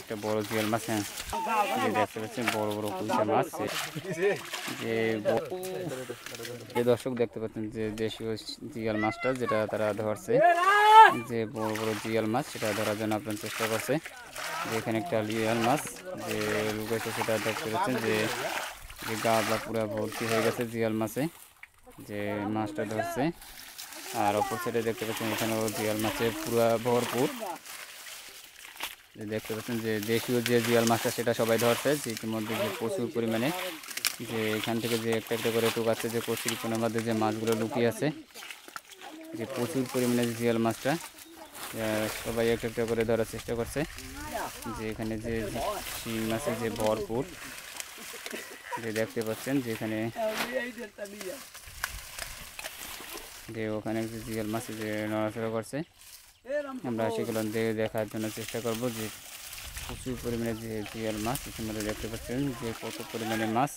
একটা বড় জিয়াল মাছ। হ্যাঁ, যে দেখতে পাচ্ছেন বড় বড় কুইচা মাছ। যে দর্শক দেখতে পাচ্ছেন যে দেশীয় জিয়াল মাছটা যেটা তারা ধরছে, যে বড় বড় জিয়াল মাছ সেটা ধরার জন্য আপনার চেষ্টা করছে। যে এখানে একটা জিয়াল মাছ যে লুকাইছে সেটা দেখতে পাচ্ছেন যে গাবলা পুরো ভর্তি হয়ে গেছে জিয়াল মাছে, যে মাছটা ধরছে। আর অপর সাইডে দেখতে পাচ্ছেন এখানেও জিয়াল মাছে পুরো ভরপুর। দেখতে পাচ্ছেন যে দেশীয় যে জিয়াল মাছটা সেটা সবাই ধরছে, যে ইতিমধ্যে যে প্রচুর পরিমাণে যে এখান থেকে যে একটা একটা করে টোকাচ্ছে, যে কচুরিপানার মধ্যে যে মাছগুলো লুকিয়ে আছে, যে প্রচুর পরিমাণে জিয়াল মাছটা সবাই একটা একটা করে ধরার চেষ্টা করছে। যে এখানে যে শিং মাছের যে ভরপুর, যে দেখতে পাচ্ছেন যে এখানে যে ওখানে যে জিয়াল মাছ যে নড়াচড়া করছে, আমরা সেগুলো দেখার জন্য চেষ্টা করব। যে প্রচুর পরিমাণে যে জিয়াল মাছ ইতিমধ্যে দেখতে পাচ্ছেন যে কত পরিমাণে মাছ।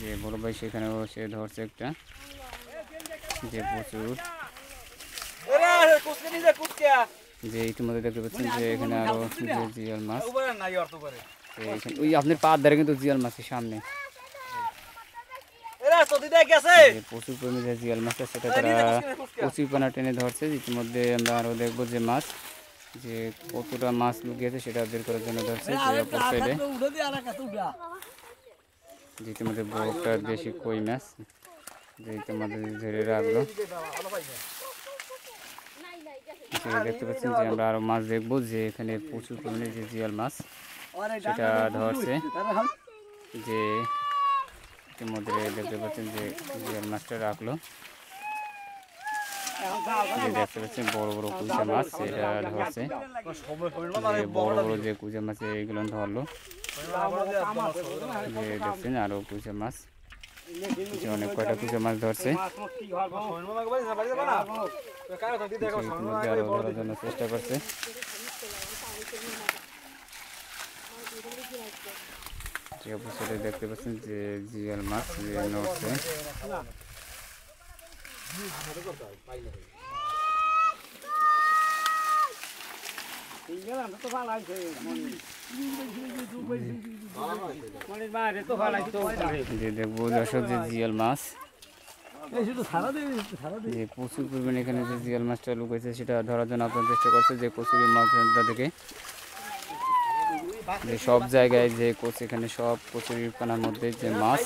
যে বড় ভাই সেখানেও সে ধরছে একটা, যে প্রচুর, যে ইতিমধ্যে দেখতে পাচ্ছেন যে এখানে আরো যে জিয়াল মাছ। ওই আপনার পার ধারে কিন্তু জিয়াল মাছের সামনে প্রচুর পরিমাণে জিয়াল মাছটা সেটা তারা কচুরিপানা টেনে ধরছে। ইতিমধ্যে আমরা আরও দেখবো যে মাছ যে কতটা মাছ লুকিয়েছে সেটা বের করার জন্য ধরছে। যে অপর সাইডে যে ইতিমধ্যে বড়টা দেশি কই মাছ যে ইতিমধ্যে ধরে রাখলো। যে দেখতে পাচ্ছেন যে আমরা আরও মাছ দেখবো, যে এখানে প্রচুর পরিমাণে যে জিয়াল মাছ সেটা ধরছে। যে ইতিমধ্যে দেখতে পাচ্ছেন যে জিয়াল মাছটা রাখলো। যে দেখতে পাচ্ছেন বড় বড় কুইচা মাছ এটা ধরছে, বড় বড় যে কুইচা মাছ এইগুলো ধরলো। যে দেখছেন আরো কুইচা মাছ, অনেক কয়টা কুইচা মাছ ধরছে। ইতিমধ্যে আরো ধরার জন্য চেষ্টা করছে। যে অবস্থায় দেখতে পাচ্ছেন যে জিয়াল মাছ যে নড়ছে। যে দেখবো দর্শক যে জিয়াল মাছ, যে প্রচুর পরিমাণে এখানে যে জিয়াল মাছটা লুকাইছে সেটা ধরার জন্য আপনার চেষ্টা করছে। যে কচুরি মাছটা থেকে যে সব জায়গায় যে এখানে সব কচুরিপানার মধ্যে যে মাছ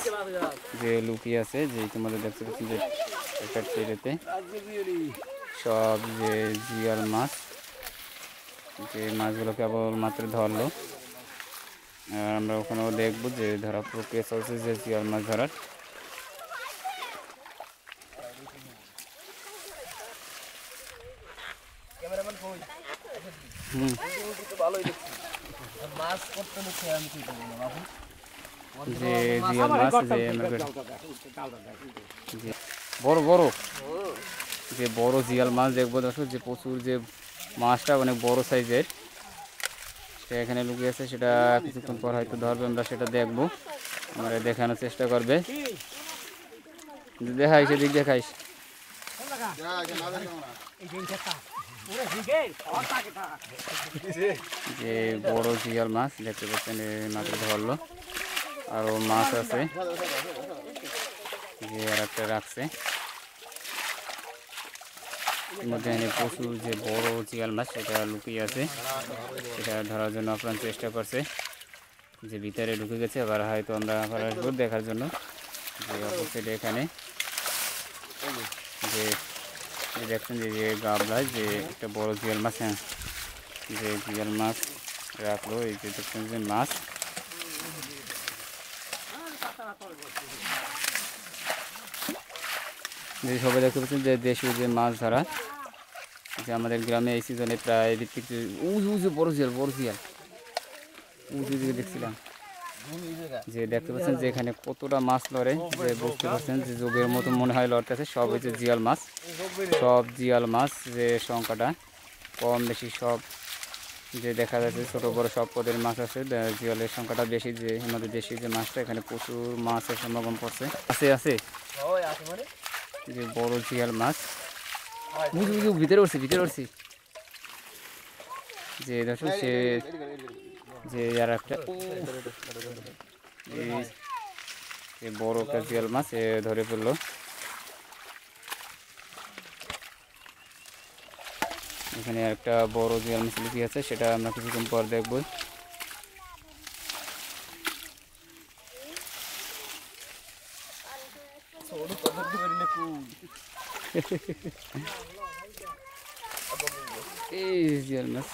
যে লুকিয়ে আছে, যে ইতিমধ্যে দেখতে পাচ্ছেন যে একটা ট্রেতে সব যে জিয়াল মাছ, যে মাছগুলো কেবলমাত্র ধরলো। আর আমরা ওখানেও দেখবো যে ধরা প্রক্রিয়া চলছে যে জিয়াল মাছ ধরার। যে জিয়াল মাছ যে বড় বড় যে বড় জিয়াল মাছ দেখবো দর্শক, যে প্রচুর যে মাছটা অনেক বড় সাইজের সেটা এখানে লুকিয়ে আছে। সেটা কিছুক্ষণ পর হয়তো ধরবে, আমরা সেটা দেখবো, আমরা দেখানোর চেষ্টা করবে। দেখাইস এদিক দেখাইস। যে বড় জিয়াল মাছ দেখতে পাচ্ছেন মাত্র ধরলো, আরো মাছ আছে যে আর একটা রাখছে। মধ্যে প্রচুর যে বড় জিয়াল মাছ সেটা লুকিয়ে আছে, সেটা ধরার জন্য আপনার চেষ্টা করছে। যে ভিতরে ঢুকে গেছে, আবার হয়তো আমরা আবার আসবো দেখার জন্য। যে অপোজিটে এখানে যে দেখছেন যে গাবলায় যে একটা বড় জিয়াল মাছ। হ্যাঁ, যে জিয়াল মাছ রাখলো। এই যে দেখছেন যে মাছ, যে সবাই দেখতে পাচ্ছেন যে দেশীয় যে মাছ ধরা, যে আমাদের গ্রামে এই সিজনে প্রায় ভিত্তিক উঁচু উঁচু বড় জিয়াল উঁচু দিকে দেখছিলাম। যে দেখতে পাচ্ছেন যে এখানে কতটা মাছ লড়ে, যে বুঝতে পারছেন যে যোগের মতো মনে হয় লড়তেছে। সব হচ্ছে জিয়াল মাছ, সব জিয়াল মাছ, যে সংখ্যাটা কম বেশি সব যে দেখা যাচ্ছে ছোট বড় সব পদের মাছ আছে। জিয়ালের সংখ্যাটা বেশি, যে আমাদের দেশি যে মাছটা এখানে প্রচুর মাছের সমাগম করছে। আছে যে বড় জিয়াল মাছ ভিতরে উঠছি যে দর্শক সে যে আর একটা এই বড় কাজিয়াল মাছ ধরে ফেললো। এখানে একটা বড় জিয়াল মাছ লুকিয়ে আছে, সেটা আমরা কিছুক্ষণ পর দেখবো। এই জিয়াল মাছ